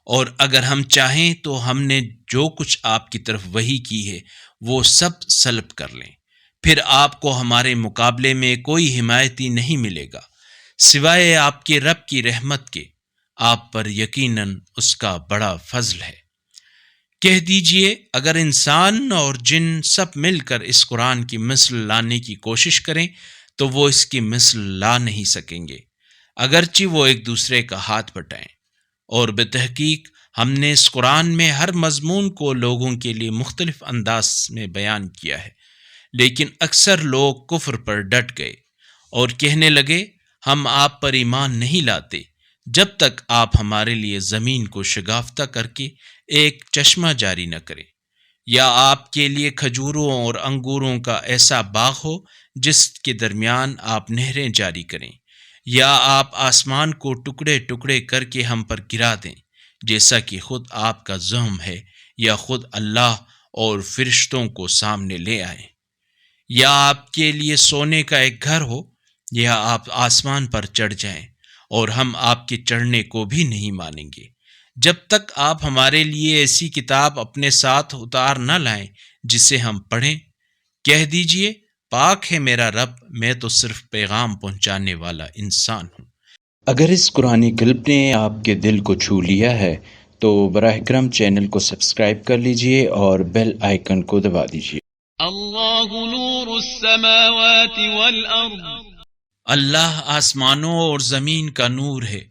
اور اگر ہم چاہیں تو ہم نے جو کچھ آپ کی طرف وحی کی ہے وہ سب سلب کر لیں، پھر آپ کو ہمارے مقابلے میں کوئی حمایتی نہیں ملے گا سوائے آپ کے رب کی رحمت کے، آپ پر یقیناً اس کا بڑا فضل ہے۔ کہہ دیجئے اگر انسان اور جن سب مل کر اس قرآن کی مثل لانے کی کوشش کریں تو وہ اس کی مثل لا نہیں سکیں گے، اگرچہ وہ ایک دوسرے کا ہاتھ بٹائیں۔ اور بتحقیق ہم نے اس قرآن میں ہر مضمون کو لوگوں کے لیے مختلف انداز میں بیان کیا ہے، لیکن اکثر لوگ کفر پر ڈٹ گئے اور کہنے لگے ہم آپ پر ایمان نہیں لاتے جب تک آپ ہمارے لیے زمین کو شگافتہ کر کے ایک چشمہ جاری نہ کریں، یا آپ کے لیے کھجوروں اور انگوروں کا ایسا باغ ہو جس کے درمیان آپ نہریں جاری کریں، یا آپ آسمان کو ٹکڑے ٹکڑے کر کے ہم پر گرا دیں جیسا کہ خود آپ کا زعم ہے، یا خود اللہ اور فرشتوں کو سامنے لے آئیں، یا آپ کے لیے سونے کا ایک گھر ہو، یا آپ آسمان پر چڑھ جائیں اور ہم آپ کے چڑھنے کو بھی نہیں مانیں گے جب تک آپ ہمارے لیے ایسی کتاب اپنے ساتھ اتار نہ لائیں جسے ہم پڑھیں۔ کہہ دیجئے پاک ہے میرا رب، میں تو صرف پیغام پہنچانے والا انسان ہوں۔ اگر اس قرآنی کلپ نے آپ کے دل کو چھو لیا ہے تو براہ کرم چینل کو سبسکرائب کر لیجئے اور بیل آئیکن کو دبا دیجئے۔ اللہ نور السماوات والارض، اللہ آسمانوں اور زمین کا نور ہے۔